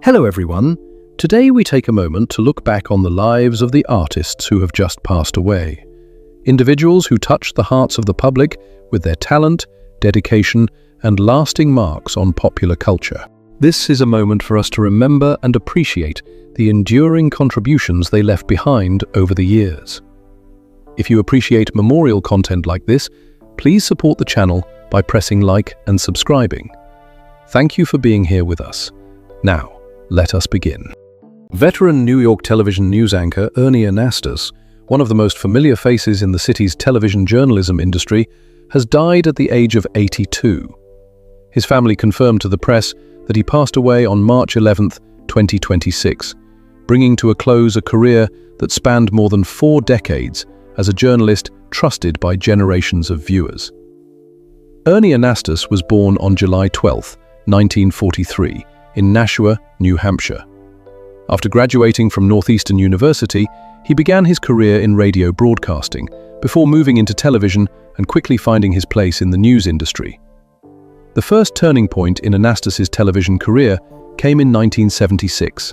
Hello everyone. Today we take a moment to look back on the lives of the artists who have just passed away. Individuals who touched the hearts of the public with their talent, dedication, and lasting marks on popular culture. This is a moment for us to remember and appreciate the enduring contributions they left behind over the years. If you appreciate memorial content like this, please support the channel by pressing like and subscribing. Thank you for being here with us. Now, let us begin. Veteran New York television news anchor Ernie Anastos, one of the most familiar faces in the city's television journalism industry, has died at the age of 82. His family confirmed to the press that he passed away on March 11, 2026, bringing to a close a career that spanned more than 4 decades as a journalist trusted by generations of viewers. Ernie Anastos was born on July 12, 1943, in Nashua, New Hampshire. After graduating from Northeastern University, he began his career in radio broadcasting, before moving into television and quickly finding his place in the news industry. The first turning point in Anastos' television career came in 1976,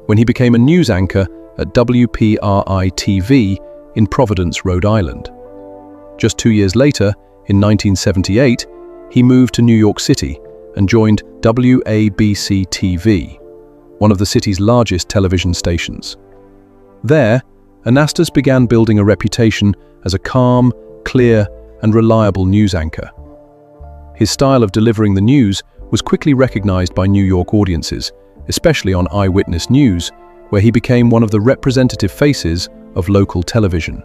when he became a news anchor at WPRI-TV in Providence, Rhode Island. Just 2 years later, in 1978, he moved to New York City and joined WABC-TV, one of the city's largest television stations. There, Anastos began building a reputation as a calm, clear, and reliable news anchor. His style of delivering the news was quickly recognized by New York audiences, especially on Eyewitness News, where he became one of the representative faces of local television.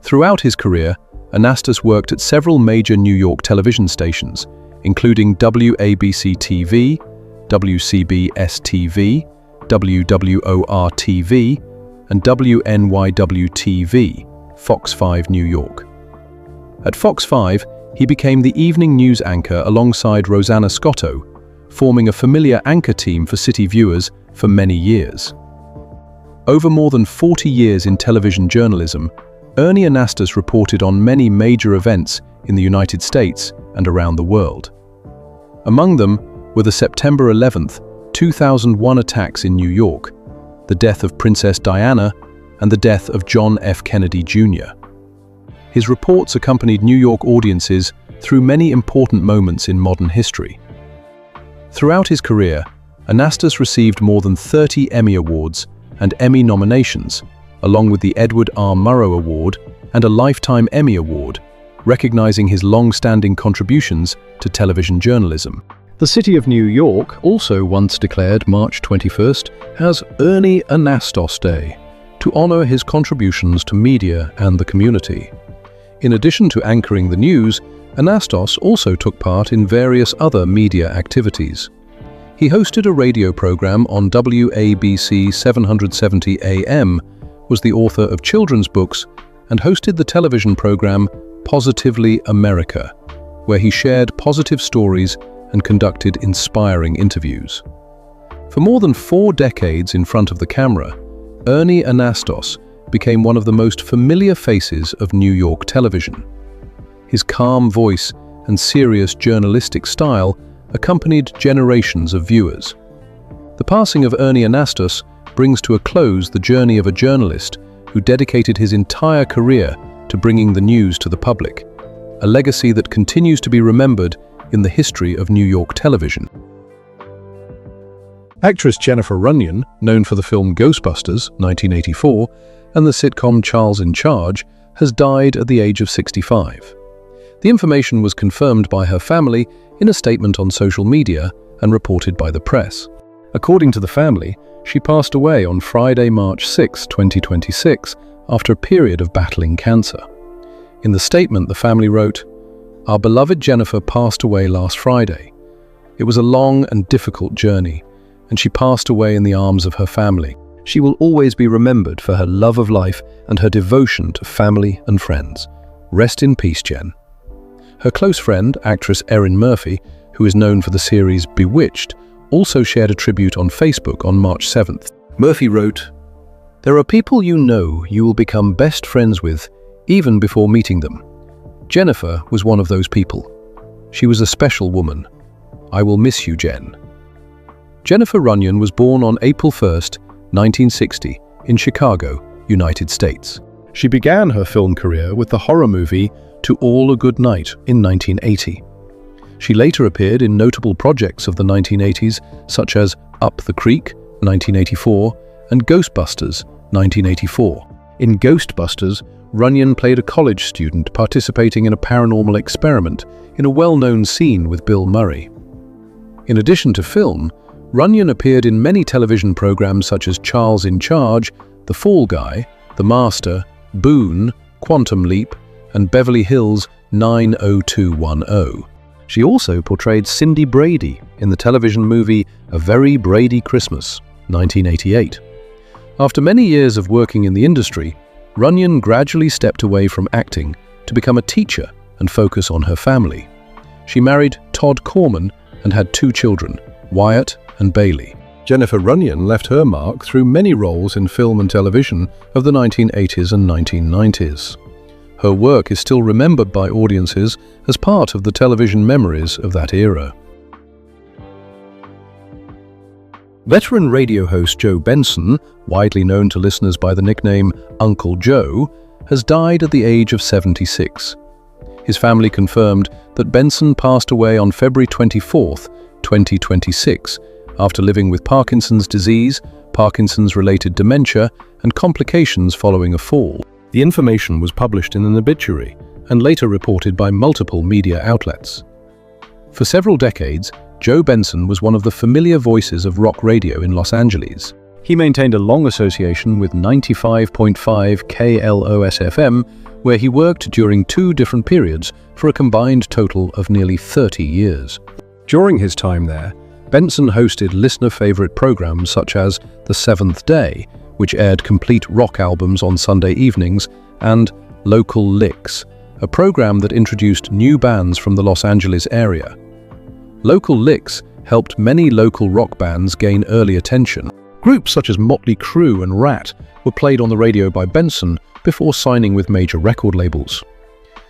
Throughout his career, Anastos worked at several major New York television stations, including WABC-TV, WCBS-TV, WWOR-TV, and WNYW-TV, Fox 5 New York. At Fox 5, he became the evening news anchor alongside Rosanna Scotto, forming a familiar anchor team for city viewers for many years. Over more than 40 years in television journalism, Ernie Anastos reported on many major events in the United States and around the world. Among them were the September 11, 2001 attacks in New York, the death of Princess Diana, and the death of John F. Kennedy Jr. His reports accompanied New York audiences through many important moments in modern history. Throughout his career, Anastos received more than 30 Emmy Awards and Emmy nominations, along with the Edward R. Murrow Award and a Lifetime Emmy Award, recognizing his long-standing contributions to television journalism. The city of New York also once declared March 21st as Ernie Anastos Day, to honor his contributions to media and the community. In addition to anchoring the news, Anastos also took part in various other media activities. He hosted a radio program on WABC 770 AM, was the author of children's books, and hosted the television program Positively America, where he shared positive stories and conducted inspiring interviews. For more than 4 decades in front of the camera, Ernie Anastos became one of the most familiar faces of New York television. His calm voice and serious journalistic style accompanied generations of viewers. The passing of Ernie Anastos brings to a close the journey of a journalist who dedicated his entire career to bringing the news to the public, a legacy that continues to be remembered in the history of New York television. Actress Jennifer Runyon, known for the film Ghostbusters, 1984, and the sitcom Charles in Charge, has died at the age of 65. The information was confirmed by her family in a statement on social media and reported by the press. According to the family, she passed away on Friday, March 6, 2026, after a period of battling cancer. In the statement, the family wrote, "Our beloved Jennifer passed away last Friday. It was a long and difficult journey, and she passed away in the arms of her family. She will always be remembered for her love of life and her devotion to family and friends. Rest in peace, Jen." Her close friend, actress Erin Murphy, who is known for the series Bewitched, also shared a tribute on Facebook on March 7th. Murphy wrote, "There are people you know you will become best friends with even before meeting them. Jennifer was one of those people. She was a special woman. I will miss you, Jen." Jennifer Runyon was born on April 1, 1960, in Chicago, United States. She began her film career with the horror movie To All a Good Night in 1980. She later appeared in notable projects of the 1980s such as Up the Creek, 1984, and Ghostbusters, 1984. In Ghostbusters, Runyon played a college student participating in a paranormal experiment in a well-known scene with Bill Murray. In addition to film, Runyon appeared in many television programs such as Charles in Charge, The Fall Guy, The Master, Boone, Quantum Leap, and Beverly Hills 90210. She also portrayed Cindy Brady in the television movie A Very Brady Christmas, 1988. After many years of working in the industry, Runyon gradually stepped away from acting to become a teacher and focus on her family. She married Todd Corman and had 2 children, Wyatt and Bailey. Jennifer Runyon left her mark through many roles in film and television of the 1980s and 1990s. Her work is still remembered by audiences as part of the television memories of that era. Veteran radio host Joe Benson, widely known to listeners by the nickname Uncle Joe, has died at the age of 76. His family confirmed that Benson passed away on February 24, 2026, after living with Parkinson's disease, Parkinson's-related dementia, and complications following a fall. The information was published in an obituary and later reported by multiple media outlets. For several decades, Joe Benson was one of the familiar voices of rock radio in Los Angeles. He maintained a long association with 95.5 KLOS-FM, where he worked during 2 different periods for a combined total of nearly 30 years. During his time there, Benson hosted listener-favorite programs such as The Seventh Day, which aired complete rock albums on Sunday evenings, and Local Licks, a program that introduced new bands from the Los Angeles area. Local Licks helped many local rock bands gain early attention. Groups such as Motley Crue and Rat were played on the radio by Benson before signing with major record labels.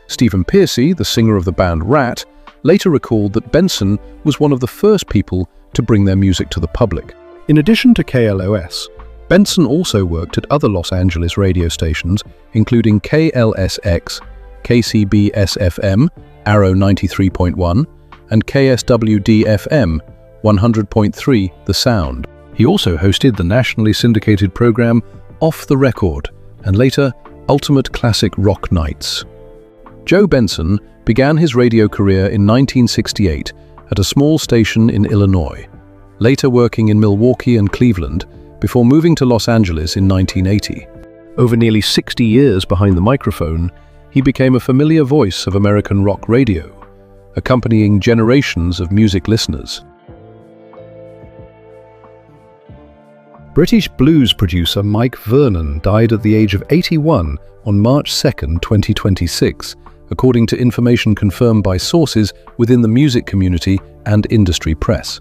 Stephen Pearcy, the singer of the band Rat, later recalled that Benson was one of the first people to bring their music to the public. In addition to KLOS, Benson also worked at other Los Angeles radio stations, including KLSX, KCBS-FM, Arrow 93.1, and KSWD-FM 100.3 The Sound. He also hosted the nationally syndicated program Off the Record and later Ultimate Classic Rock Nights. Joe Benson began his radio career in 1968 at a small station in Illinois, later working in Milwaukee and Cleveland before moving to Los Angeles in 1980. Over nearly 60 years behind the microphone, he became a familiar voice of American rock radio, accompanying generations of music listeners. British blues producer Mike Vernon died at the age of 81 on March 2, 2026, according to information confirmed by sources within the music community and industry press.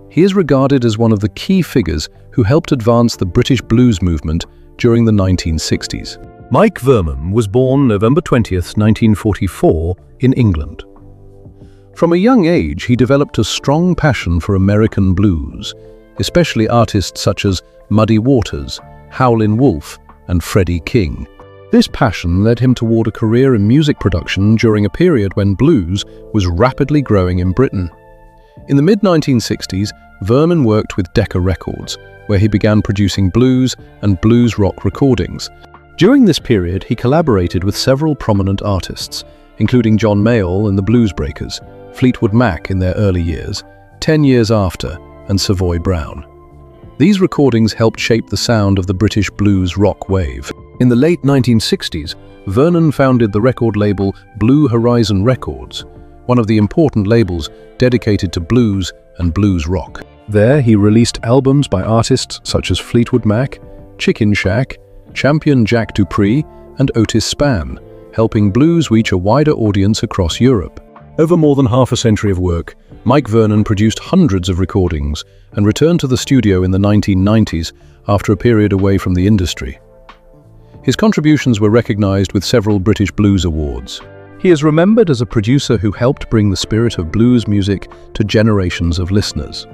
He is regarded as one of the key figures who helped advance the British blues movement during the 1960s. Mike Vernon was born November 20, 1944, in England. From a young age, he developed a strong passion for American blues, especially artists such as Muddy Waters, Howlin' Wolf, and Freddie King. This passion led him toward a career in music production during a period when blues was rapidly growing in Britain. In the mid-1960s, Vernon worked with Decca Records, where he began producing blues and blues rock recordings. During this period, he collaborated with several prominent artists, including John Mayall and the Blues Breakers, Fleetwood Mac in their early years, 10 Years After, and Savoy Brown. These recordings helped shape the sound of the British blues rock wave. In the late 1960s, Vernon founded the record label Blue Horizon Records, one of the important labels dedicated to blues and blues rock. There, he released albums by artists such as Fleetwood Mac, Chicken Shack, Champion Jack Dupree, and Otis Spann, helping blues reach a wider audience across Europe. Over more than half a century of work, Mike Vernon produced hundreds of recordings and returned to the studio in the 1990s after a period away from the industry. His contributions were recognized with several British Blues Awards. He is remembered as a producer who helped bring the spirit of blues music to generations of listeners.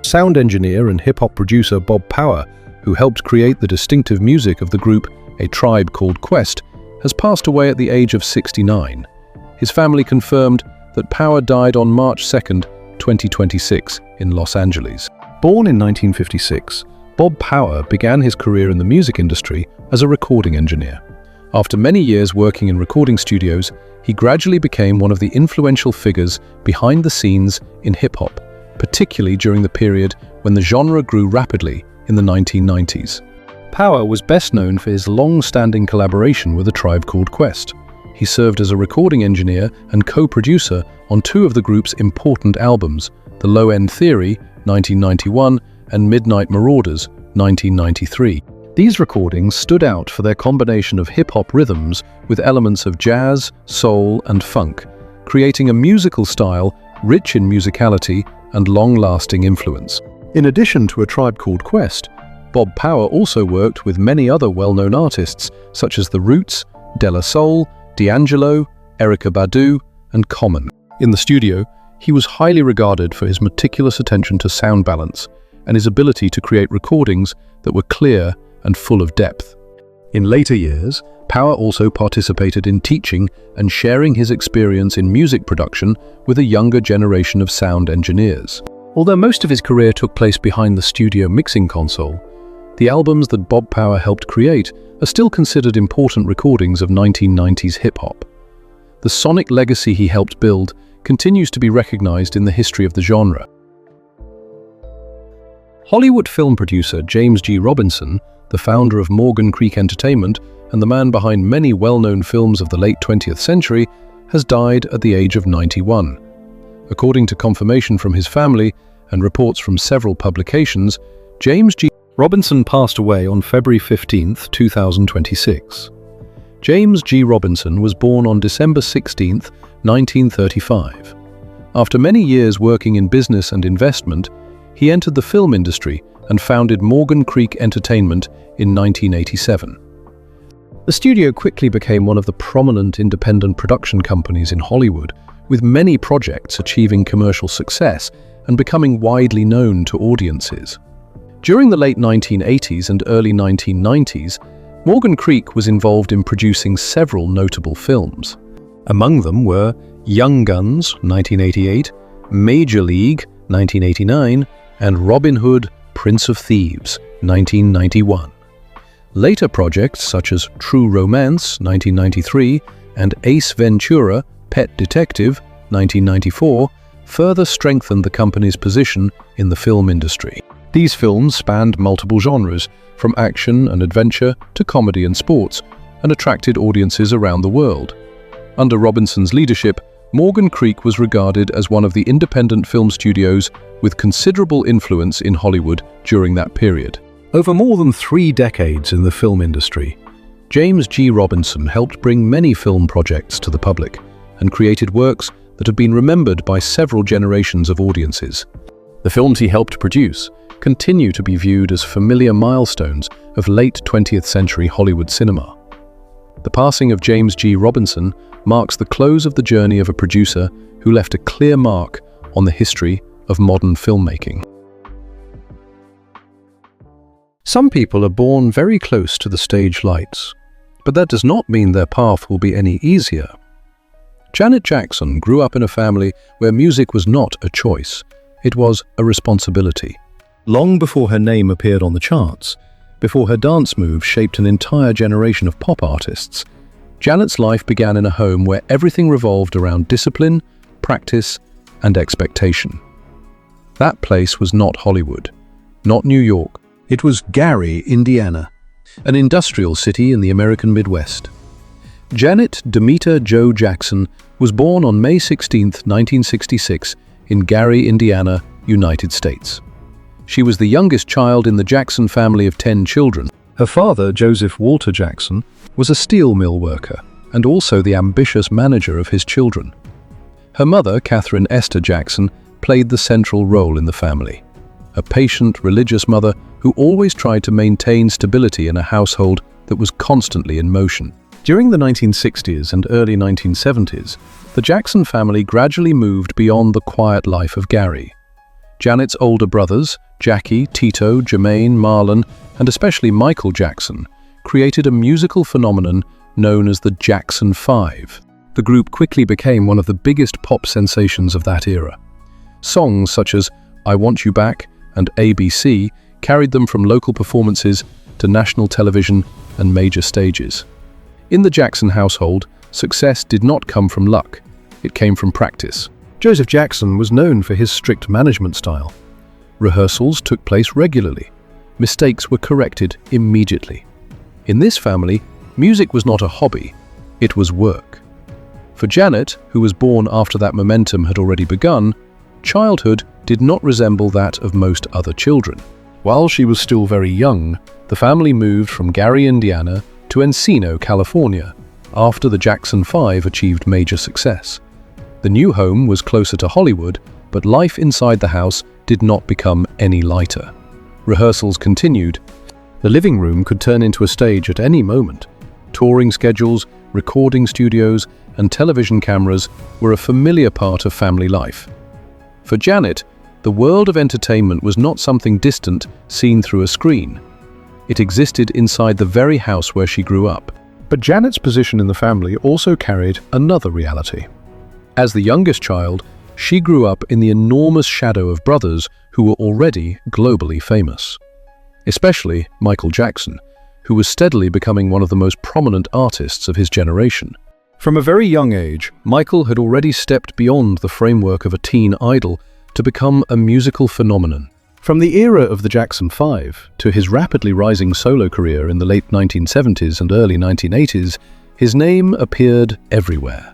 Sound engineer and hip-hop producer Bob Power, who helped create the distinctive music of the group A Tribe Called Quest, has passed away at the age of 69. His family confirmed that Power died on March 2, 2026, in Los Angeles. Born in 1956, Bob Power began his career in the music industry as a recording engineer. After many years working in recording studios, he gradually became one of the influential figures behind the scenes in hip-hop, particularly during the period when the genre grew rapidly in the 1990s. Power was best known for his long-standing collaboration with A Tribe Called Quest. He served as a recording engineer and co-producer on two of the group's important albums, The Low End Theory, 1991, and Midnight Marauders, 1993. These recordings stood out for their combination of hip-hop rhythms with elements of jazz, soul, and funk, creating a musical style rich in musicality and long-lasting influence. In addition to A Tribe Called Quest, Bob Power also worked with many other well-known artists such as The Roots, De La Soul, D'Angelo, Erykah Badu, and Common. In the studio, he was highly regarded for his meticulous attention to sound balance and his ability to create recordings that were clear and full of depth. In later years, Power also participated in teaching and sharing his experience in music production with a younger generation of sound engineers. Although most of his career took place behind the studio mixing console, the albums that Bob Power helped create are still considered important recordings of 1990s hip-hop. The sonic legacy he helped build continues to be recognized in the history of the genre. Hollywood film producer James G. Robinson, the founder of Morgan Creek Entertainment and the man behind many well-known films of the late 20th century, has died at the age of 91. According to confirmation from his family and reports from several publications, James G. Robinson passed away on February 15, 2026. James G. Robinson was born on December 16, 1935. After many years working in business and investment, he entered the film industry and founded Morgan Creek Entertainment in 1987. The studio quickly became one of the prominent independent production companies in Hollywood, with many projects achieving commercial success and becoming widely known to audiences. During the late 1980s and early 1990s, Morgan Creek was involved in producing several notable films. Among them were Young Guns, 1988, Major League, 1989, and Robin Hood, Prince of Thieves, 1991. Later projects such as True Romance, 1993, and Ace Ventura, Pet Detective, 1994, further strengthened the company's position in the film industry. These films spanned multiple genres, from action and adventure to comedy and sports, and attracted audiences around the world. Under Robinson's leadership, Morgan Creek was regarded as one of the independent film studios with considerable influence in Hollywood during that period. Over more than 3 decades in the film industry, James G. Robinson helped bring many film projects to the public and created works that have been remembered by several generations of audiences. The films he helped produce continue to be viewed as familiar milestones of late 20th century Hollywood cinema. The passing of James G. Robinson marks the close of the journey of a producer who left a clear mark on the history of modern filmmaking. Some people are born very close to the stage lights, but that does not mean their path will be any easier. Janet Jackson grew up in a family where music was not a choice, it was a responsibility. Long before her name appeared on the charts, before her dance moves shaped an entire generation of pop artists, Janet's life began in a home where everything revolved around discipline, practice, and expectation. That place was not Hollywood, not New York. It was Gary, Indiana, an industrial city in the American Midwest. Janet Demeter Jo Jackson was born on May 16, 1966, in Gary, Indiana, United States. She was the youngest child in the Jackson family of 10 children. Her father, Joseph Walter Jackson, was a steel mill worker and also the ambitious manager of his children. Her mother, Catherine Esther Jackson, played the central role in the family, a patient, religious mother who always tried to maintain stability in a household that was constantly in motion. During the 1960s and early 1970s, the Jackson family gradually moved beyond the quiet life of Gary. Janet's older brothers, Jackie, Tito, Jermaine, Marlon, and especially Michael Jackson, created a musical phenomenon known as the Jackson 5. The group quickly became one of the biggest pop sensations of that era. Songs such as I Want You Back and ABC carried them from local performances to national television and major stages. In the Jackson household, success did not come from luck. It came from practice. Joseph Jackson was known for his strict management style. Rehearsals took place regularly. Mistakes were corrected immediately. In this family, music was not a hobby, it was work. For Janet, who was born after that momentum had already begun, childhood did not resemble that of most other children. While she was still very young, the family moved from Gary, Indiana to Encino, California, after the Jackson 5 achieved major success. The new home was closer to Hollywood, but life inside the house did not become any lighter. Rehearsals continued. The living room could turn into a stage at any moment. Touring schedules, recording studios, and television cameras were a familiar part of family life. For Janet, the world of entertainment was not something distant seen through a screen. It existed inside the very house where she grew up. But Janet's position in the family also carried another reality. As the youngest child, she grew up in the enormous shadow of brothers who were already globally famous. Especially Michael Jackson, who was steadily becoming one of the most prominent artists of his generation. From a very young age, Michael had already stepped beyond the framework of a teen idol to become a musical phenomenon. From the era of the Jackson 5 to his rapidly rising solo career in the late 1970s and early 1980s, his name appeared everywhere.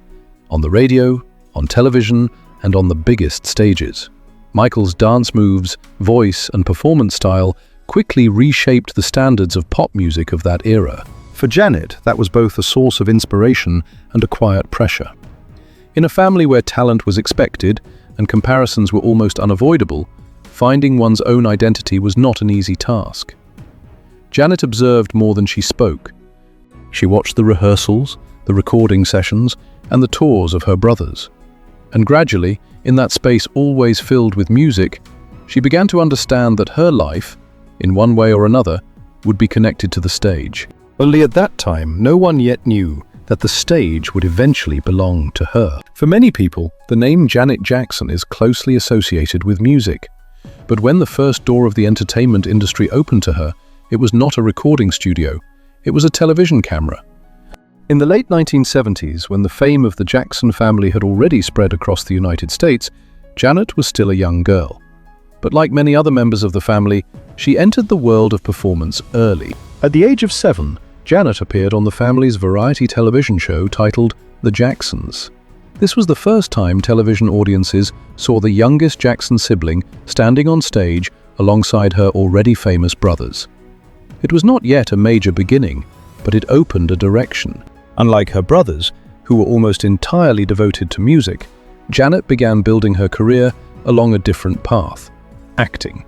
On the radio, on television, and on the biggest stages. Michael's dance moves, voice, and performance style quickly reshaped the standards of pop music of that era. For Janet, that was both a source of inspiration and a quiet pressure. In a family where talent was expected and comparisons were almost unavoidable, finding one's own identity was not an easy task. Janet observed more than she spoke. She watched the rehearsals, the recording sessions, and the tours of her brothers. And gradually, in that space always filled with music, she began to understand that her life, in one way or another, would be connected to the stage. Only at that time, no one yet knew that the stage would eventually belong to her. For many people, the name Janet Jackson is closely associated with music. But when the first door of the entertainment industry opened to her, it was not a recording studio, it was a television camera. In the late 1970s, when the fame of the Jackson family had already spread across the United States, Janet was still a young girl. But like many other members of the family, she entered the world of performance early. At the age of 7, Janet appeared on the family's variety television show titled The Jacksons. This was the first time television audiences saw the youngest Jackson sibling standing on stage alongside her already famous brothers. It was not yet a major beginning, but it opened a direction. Unlike her brothers, who were almost entirely devoted to music, Janet began building her career along a different path: acting.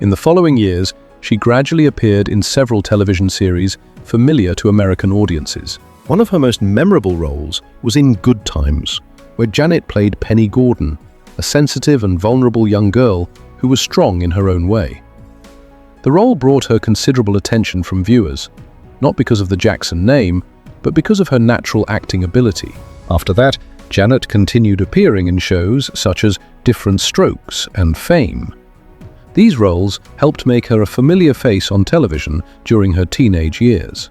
In the following years, she gradually appeared in several television series familiar to American audiences. One of her most memorable roles was in Good Times, where Janet played Penny Gordon, a sensitive and vulnerable young girl who was strong in her own way. The role brought her considerable attention from viewers, not because of the Jackson name, but because of her natural acting ability. After that, Janet continued appearing in shows such as Different Strokes and Fame. These roles helped make her a familiar face on television during her teenage years.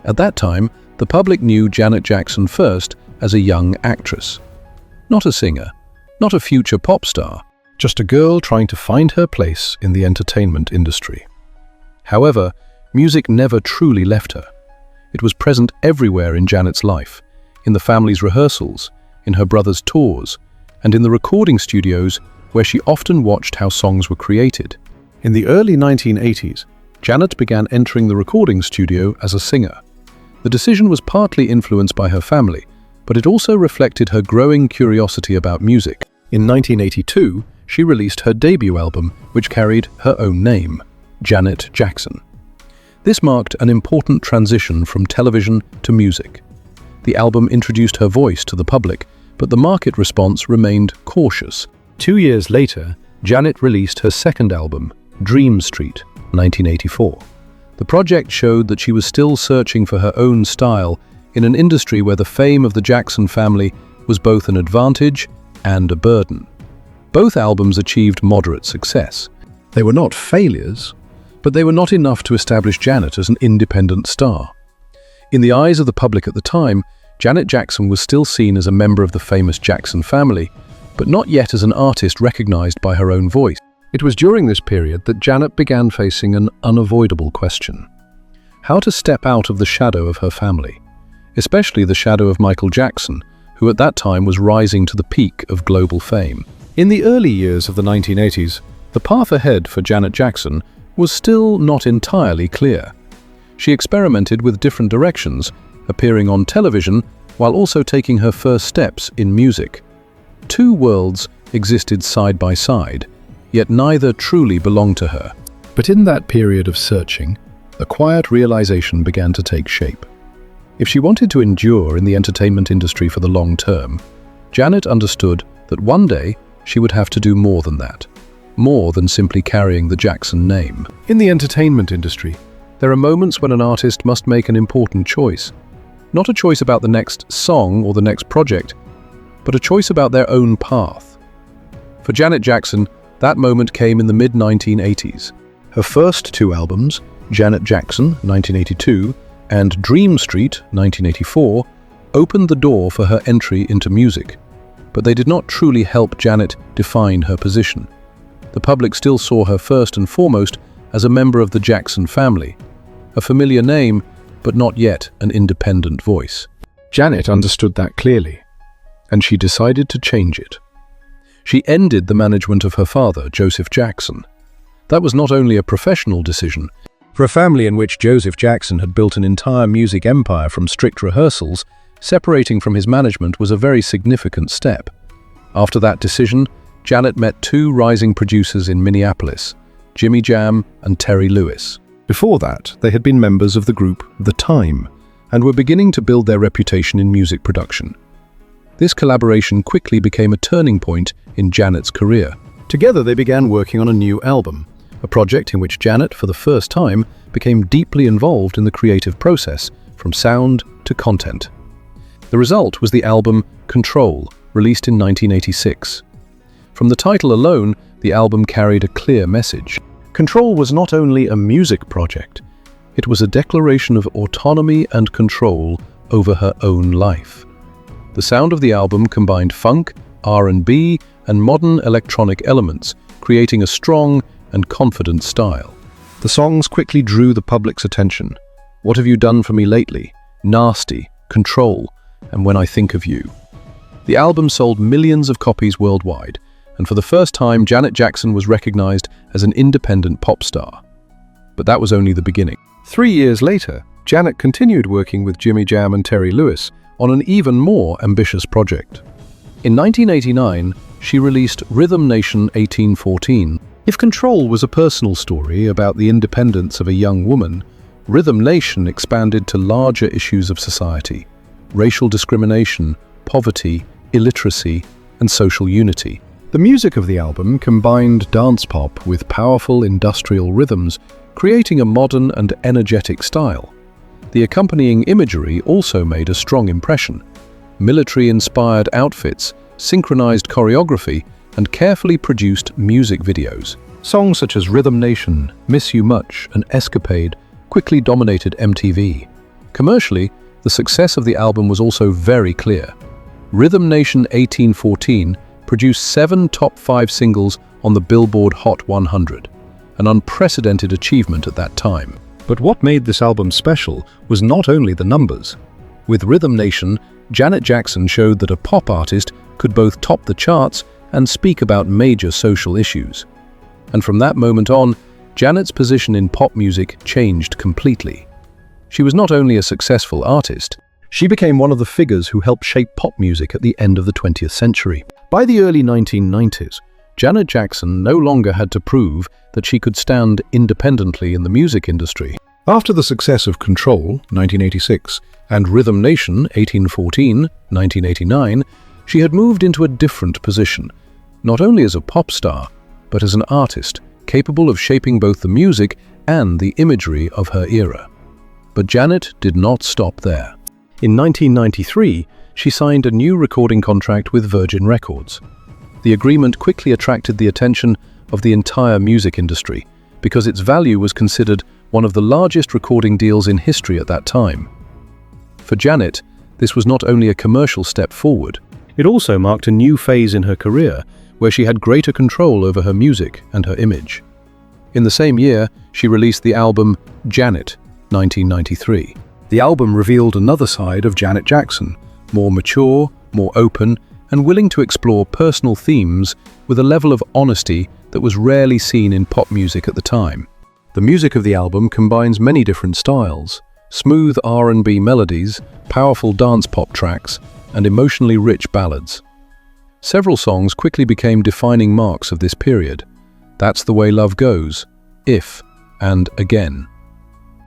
At that time, the public knew Janet Jackson first as a young actress. Not a singer, not a future pop star, just a girl trying to find her place in the entertainment industry. However, music never truly left her. It was present everywhere in Janet's life, in the family's rehearsals, in her brother's tours, and in the recording studios where she often watched how songs were created. In the early 1980s, Janet began entering the recording studio as a singer. The decision was partly influenced by her family, but it also reflected her growing curiosity about music. In 1982, she released her debut album, which carried her own name, Janet Jackson. This marked an important transition from television to music. The album introduced her voice to the public, but the market response remained cautious. 2 years later, Janet released her second album, Dream Street, 1984. The project showed that she was still searching for her own style in an industry where the fame of the Jackson family was both an advantage and a burden. Both albums achieved moderate success. They were not failures, but they were not enough to establish Janet as an independent star. In the eyes of the public at the time, Janet Jackson was still seen as a member of the famous Jackson family, but not yet as an artist recognized by her own voice. It was during this period that Janet began facing an unavoidable question: how to step out of the shadow of her family, especially the shadow of Michael Jackson, who at that time was rising to the peak of global fame. In the early years of the 1980s, the path ahead for Janet Jackson was still not entirely clear. She experimented with different directions, appearing on television while also taking her first steps in music. Two worlds existed side by side, yet neither truly belonged to her. But in that period of searching, a quiet realization began to take shape. If she wanted to endure in the entertainment industry for the long term, Janet understood that one day she would have to do more than that, more than simply carrying the Jackson name. In the entertainment industry, there are moments when an artist must make an important choice. Not a choice about the next song or the next project, but a choice about their own path. For Janet Jackson, that moment came in the mid-1980s. Her first two albums, Janet Jackson, 1982, and Dream Street, 1984, opened the door for her entry into music, but they did not truly help Janet define her position. The public still saw her first and foremost as a member of the Jackson family, a familiar name, but not yet an independent voice. Janet understood that clearly, and she decided to change it. She ended the management of her father, Joseph Jackson. That was not only a professional decision. For a family in which Joseph Jackson had built an entire music empire from strict rehearsals, separating from his management was a very significant step. After that decision, Janet met two rising producers in Minneapolis, Jimmy Jam and Terry Lewis. Before that, they had been members of the group The Time, and were beginning to build their reputation in music production. This collaboration quickly became a turning point in Janet's career. Together they began working on a new album, a project in which Janet, for the first time, became deeply involved in the creative process, from sound to content. The result was the album Control, released in 1986. From the title alone, the album carried a clear message. Control was not only a music project, it was a declaration of autonomy and control over her own life. The sound of the album combined funk, R&B, and modern electronic elements, creating a strong and confident style. The songs quickly drew the public's attention. What Have You Done For Me Lately, Nasty, Control, and When I Think of You. The album sold millions of copies worldwide, and for the first time Janet Jackson was recognized as an independent pop star. But that was only the beginning. 3 years later, Janet continued working with Jimmy Jam and Terry Lewis on an even more ambitious project. In 1989, she released Rhythm Nation 1814. If Control was a personal story about the independence of a young woman, Rhythm Nation expanded to larger issues of society: racial discrimination, poverty, illiteracy, and social unity. The music of the album combined dance pop with powerful industrial rhythms, creating a modern and energetic style. The accompanying imagery also made a strong impression. Military-inspired outfits, synchronized choreography, and carefully produced music videos. Songs such as Rhythm Nation, Miss You Much, and Escapade quickly dominated MTV. Commercially, the success of the album was also very clear. Rhythm Nation 1814 produced 7 top 5 singles on the Billboard Hot 100, an unprecedented achievement at that time. But what made this album special was not only the numbers. With Rhythm Nation, Janet Jackson showed that a pop artist could both top the charts and speak about major social issues. And from that moment on, Janet's position in pop music changed completely. She was not only a successful artist, she became one of the figures who helped shape pop music at the end of the 20th century. By the early 1990s, Janet Jackson no longer had to prove that she could stand independently in the music industry. After the success of Control, 1986, and Rhythm Nation, 1814, 1989, she had moved into a different position, not only as a pop star, but as an artist, capable of shaping both the music and the imagery of her era. But Janet did not stop there. In 1993, she signed a new recording contract with Virgin Records. The agreement quickly attracted the attention of the entire music industry because its value was considered one of the largest recording deals in history at that time. For Janet, this was not only a commercial step forward, it also marked a new phase in her career where she had greater control over her music and her image. In the same year, she released the album Janet, 1993. The album revealed another side of Janet Jackson, more mature, more open, and willing to explore personal themes with a level of honesty that was rarely seen in pop music at the time. The music of the album combines many different styles: smooth R&B melodies, powerful dance pop tracks, and emotionally rich ballads. Several songs quickly became defining marks of this period. That's the Way Love Goes, If, and Again.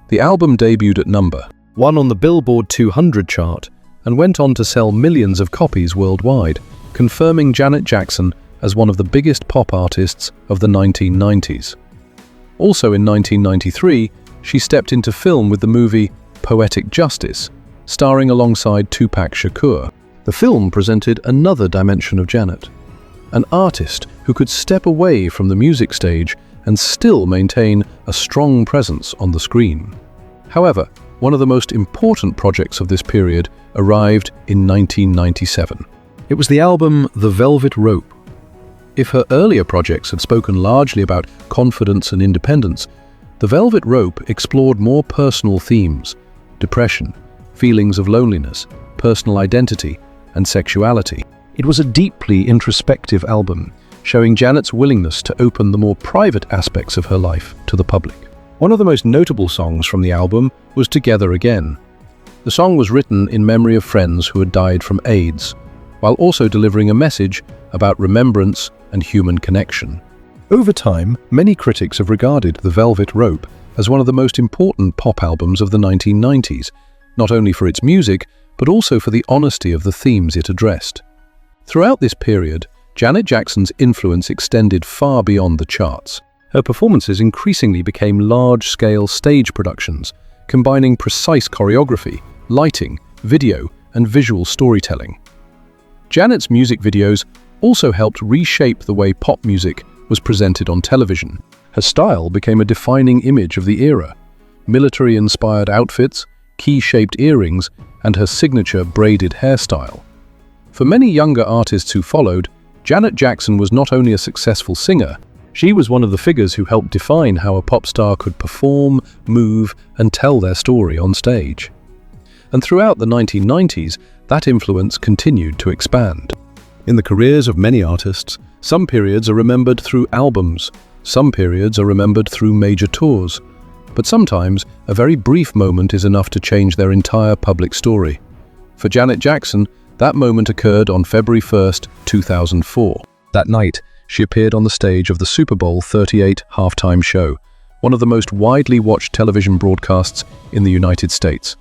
The album debuted at number 1 on the Billboard 200 chart and went on to sell millions of copies worldwide, confirming Janet Jackson as one of the biggest pop artists of the 1990s. Also in 1993, she stepped into film with the movie Poetic Justice, starring alongside Tupac Shakur. The film presented another dimension of Janet, an artist who could step away from the music stage and still maintain a strong presence on the screen. However, one of the most important projects of this period arrived in 1997. It was the album The Velvet Rope. If her earlier projects had spoken largely about confidence and independence, The Velvet Rope explored more personal themes: depression, feelings of loneliness, personal identity, and sexuality. It was a deeply introspective album, showing Janet's willingness to open the more private aspects of her life to the public. One of the most notable songs from the album was Together Again. The song was written in memory of friends who had died from AIDS, while also delivering a message about remembrance and human connection. Over time, many critics have regarded The Velvet Rope as one of the most important pop albums of the 1990s, not only for its music, but also for the honesty of the themes it addressed. Throughout this period, Janet Jackson's influence extended far beyond the charts. Her performances increasingly became large-scale stage productions, combining precise choreography, lighting, video, and visual storytelling. Janet's music videos also helped reshape the way pop music was presented on television. Her style became a defining image of the era: military-inspired outfits, key-shaped earrings, and her signature braided hairstyle. For many younger artists who followed, Janet Jackson was not only a successful singer, she was one of the figures who helped define how a pop star could perform, move, and tell their story on stage. And throughout the 1990s, that influence continued to expand. In the careers of many artists, some periods are remembered through albums, some periods are remembered through major tours, but sometimes a very brief moment is enough to change their entire public story. For Janet Jackson, that moment occurred on February 1st, 2004. That night, she appeared on the stage of the Super Bowl 38 halftime show, one of the most widely watched television broadcasts in the United States.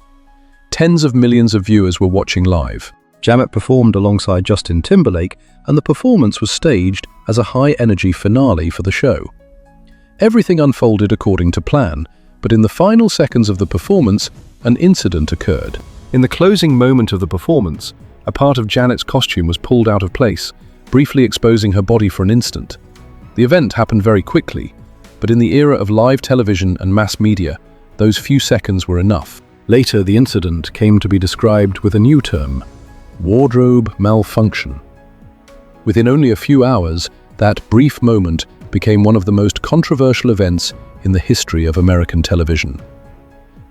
Tens of millions of viewers were watching live. Janet performed alongside Justin Timberlake, and the performance was staged as a high-energy finale for the show. Everything unfolded according to plan, but in the final seconds of the performance, an incident occurred. In the closing moment of the performance, a part of Janet's costume was pulled out of place, briefly exposing her body for an instant. The event happened very quickly, but in the era of live television and mass media, those few seconds were enough. Later, the incident came to be described with a new term: wardrobe malfunction. Within only a few hours, that brief moment became one of the most controversial events in the history of American television.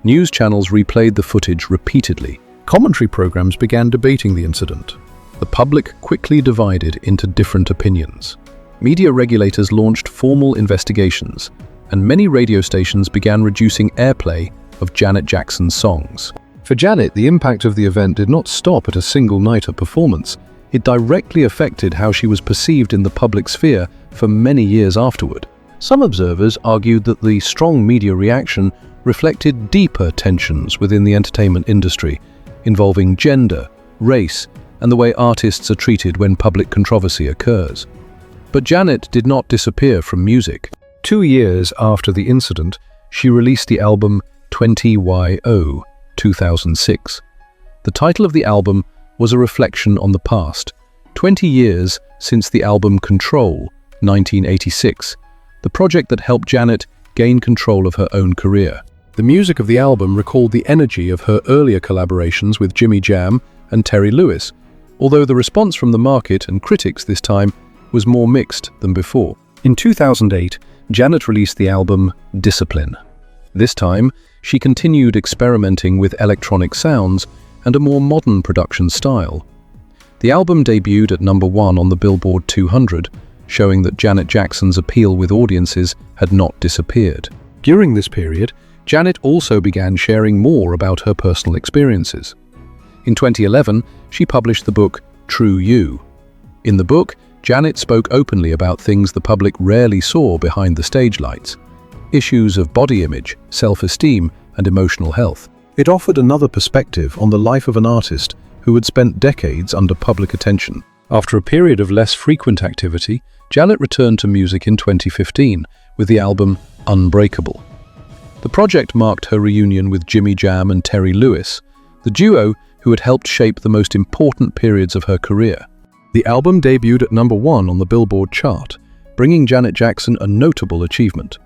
News channels replayed the footage repeatedly. Commentary programs began debating the incident. The public quickly divided into different opinions. Media regulators launched formal investigations, and many radio stations began reducing airplay of Janet Jackson's songs. For Janet, the impact of the event did not stop at a single night of performance. It directly affected how she was perceived in the public sphere for many years afterward. Some observers argued that the strong media reaction reflected deeper tensions within the entertainment industry, involving gender, race, and the way artists are treated when public controversy occurs. But Janet did not disappear from music. 2 years after the incident, she released the album 20YO 2006. The title of the album was a reflection on the past, 20 years since the album Control, 1986, the project that helped Janet gain control of her own career. The music of the album recalled the energy of her earlier collaborations with Jimmy Jam and Terry Lewis, although the response from the market and critics this time was more mixed than before. In 2008, Janet released the album Discipline. This time, she continued experimenting with electronic sounds and a more modern production style. The album debuted at #1 on the Billboard 200, showing that Janet Jackson's appeal with audiences had not disappeared. During this period, Janet also began sharing more about her personal experiences. In 2011, she published the book True You. In the book, Janet spoke openly about things the public rarely saw behind the stage lights, issues of body image, self-esteem, and emotional health. It offered another perspective on the life of an artist who had spent decades under public attention. After a period of less frequent activity, Janet returned to music in 2015 with the album Unbreakable. The project marked her reunion with Jimmy Jam and Terry Lewis, the duo who had helped shape the most important periods of her career. The album debuted at #1 on the Billboard chart, bringing Janet Jackson a notable achievement.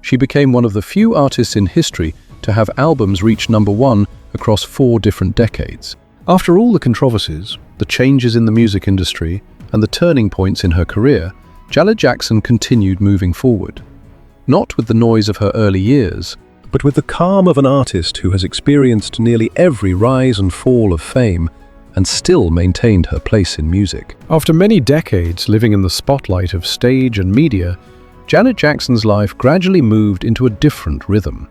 She became one of the few artists in history to have albums reach #1 across 4 different decades. After all the controversies, the changes in the music industry, and the turning points in her career, Janet Jackson continued moving forward. Not with the noise of her early years, but with the calm of an artist who has experienced nearly every rise and fall of fame and still maintained her place in music. After many decades living in the spotlight of stage and media, Janet Jackson's life gradually moved into a different rhythm.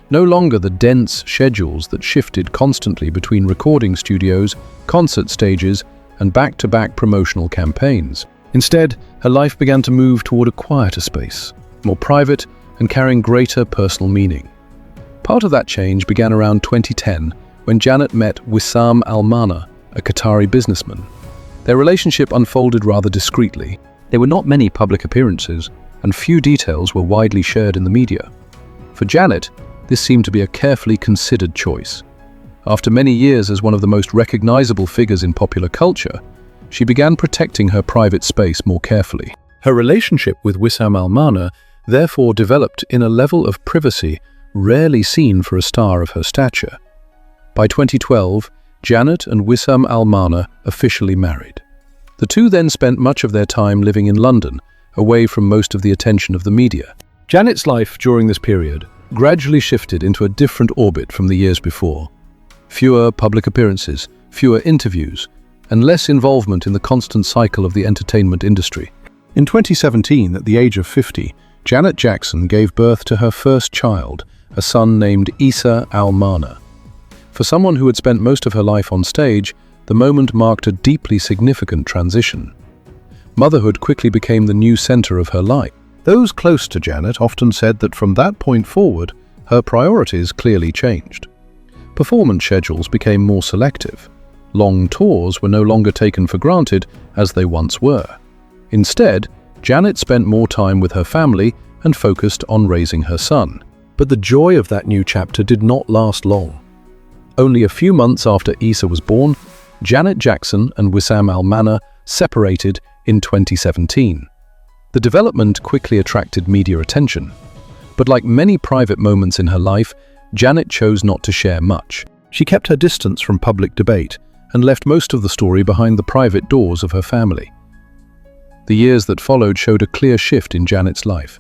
No longer the dense schedules that shifted constantly between recording studios, concert stages, and back-to-back promotional campaigns. Instead, her life began to move toward a quieter space, more private and carrying greater personal meaning. Part of that change began around 2010 when Janet met Wissam Al-Mana, a Qatari businessman. Their relationship unfolded rather discreetly. There were not many public appearances, and few details were widely shared in the media. For Janet, this seemed to be a carefully considered choice. After many years as one of the most recognizable figures in popular culture, she began protecting her private space more carefully. Her relationship with Wissam Al-Mana therefore developed in a level of privacy rarely seen for a star of her stature. By 2012, Janet and Wissam Al-Mana officially married. The two then spent much of their time living in London, away from most of the attention of the media. Janet's life during this period gradually shifted into a different orbit from the years before. Fewer public appearances, fewer interviews, and less involvement in the constant cycle of the entertainment industry. In 2017, at the age of 50, Janet Jackson gave birth to her first child, a son named Issa Al-Mana. For someone who had spent most of her life on stage, the moment marked a deeply significant transition. Motherhood quickly became the new center of her life. Those close to Janet often said that from that point forward, her priorities clearly changed. Performance schedules became more selective. Long tours were no longer taken for granted as they once were. Instead, Janet spent more time with her family and focused on raising her son. But the joy of that new chapter did not last long. Only a few months after Issa was born, Janet Jackson and Wissam Al-Mana separated in 2017. The development quickly attracted media attention. But like many private moments in her life, Janet chose not to share much. She kept her distance from public debate and left most of the story behind the private doors of her family. The years that followed showed a clear shift in Janet's life.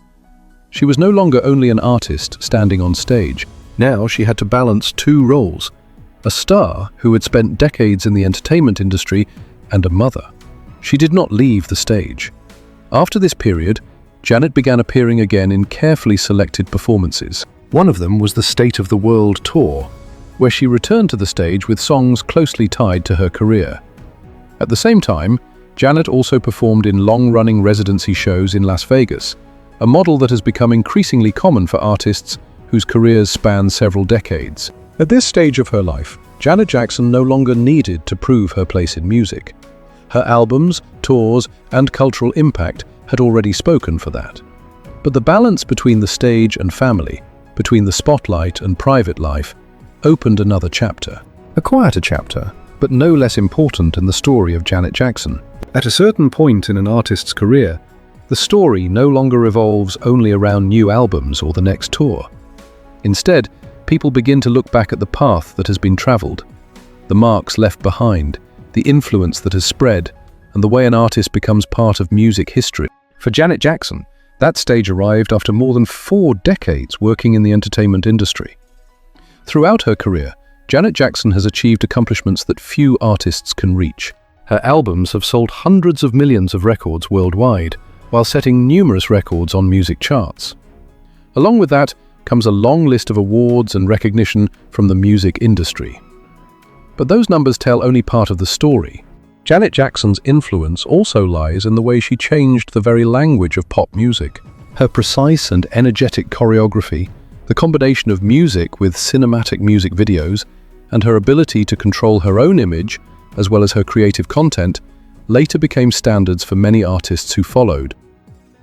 She was no longer only an artist standing on stage. Now she had to balance 2 roles: a star who had spent decades in the entertainment industry and a mother. She did not leave the stage. After this period, Janet began appearing again in carefully selected performances. One of them was the State of the World tour, where she returned to the stage with songs closely tied to her career. At the same time, Janet also performed in long-running residency shows in Las Vegas, a model that has become increasingly common for artists whose careers span several decades. At this stage of her life, Janet Jackson no longer needed to prove her place in music. Her albums, tours, and cultural impact had already spoken for that. But the balance between the stage and family, between the spotlight and private life, opened another chapter. A quieter chapter, but no less important in the story of Janet Jackson. At a certain point in an artist's career, the story no longer revolves only around new albums or the next tour. Instead, people begin to look back at the path that has been traveled, the marks left behind, the influence that has spread, and the way an artist becomes part of music history. For Janet Jackson, that stage arrived after more than 4 decades working in the entertainment industry. Throughout her career, Janet Jackson has achieved accomplishments that few artists can reach. Her albums have sold hundreds of millions of records worldwide, while setting numerous records on music charts. Along with that comes a long list of awards and recognition from the music industry. But those numbers tell only part of the story. Janet Jackson's influence also lies in the way she changed the very language of pop music. Her precise and energetic choreography, the combination of music with cinematic music videos, and her ability to control her own image, as well as her creative content, later became standards for many artists who followed.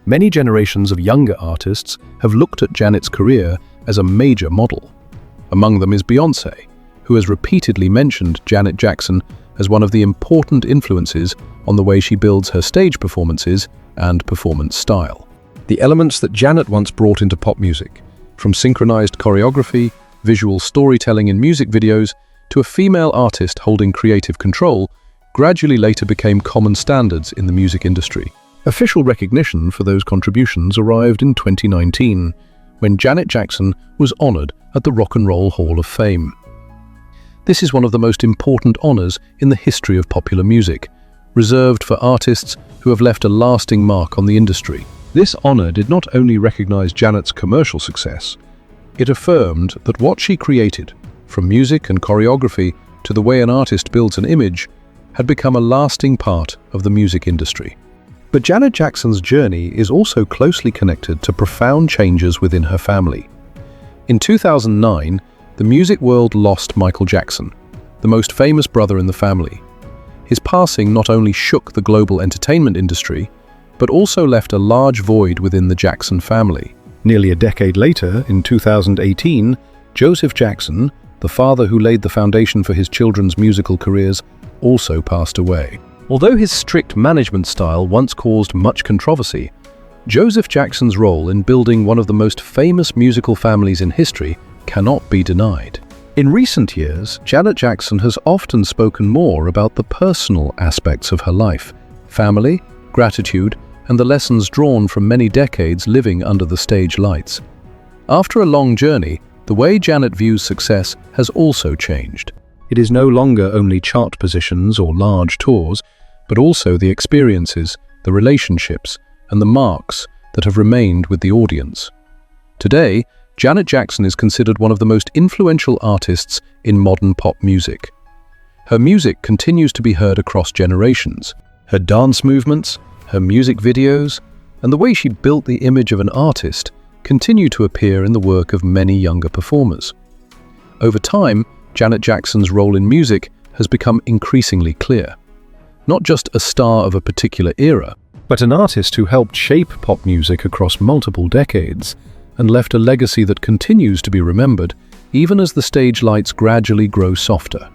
Many generations of younger artists have looked at Janet's career as a major model. Among them is Beyoncé, who has repeatedly mentioned Janet Jackson as one of the important influences on the way she builds her stage performances and performance style. The elements that Janet once brought into pop music, from synchronized choreography, visual storytelling in music videos, to a female artist holding creative control, gradually later became common standards in the music industry. Official recognition for those contributions arrived in 2019, when Janet Jackson was honored at the Rock and Roll Hall of Fame. This is one of the most important honors in the history of popular music, reserved for artists who have left a lasting mark on the industry. This honor did not only recognize Janet's commercial success, it affirmed that what she created, from music and choreography to the way an artist builds an image, had become a lasting part of the music industry. But Janet Jackson's journey is also closely connected to profound changes within her family. In 2009, the music world lost Michael Jackson, the most famous brother in the family. His passing not only shook the global entertainment industry, but also left a large void within the Jackson family. Nearly a decade later, in 2018, Joseph Jackson, the father who laid the foundation for his children's musical careers, also passed away. Although his strict management style once caused much controversy, Joseph Jackson's role in building one of the most famous musical families in history cannot be denied. In recent years, Janet Jackson has often spoken more about the personal aspects of her life, family, gratitude, and the lessons drawn from many decades living under the stage lights. After a long journey, the way Janet views success has also changed. It is no longer only chart positions or large tours, but also the experiences, the relationships, and the marks that have remained with the audience. Today, Janet Jackson is considered one of the most influential artists in modern pop music. Her music continues to be heard across generations. Her dance movements, her music videos, and the way she built the image of an artist continue to appear in the work of many younger performers. Over time, Janet Jackson's role in music has become increasingly clear. Not just a star of a particular era, but an artist who helped shape pop music across multiple decades and left a legacy that continues to be remembered even as the stage lights gradually grow softer.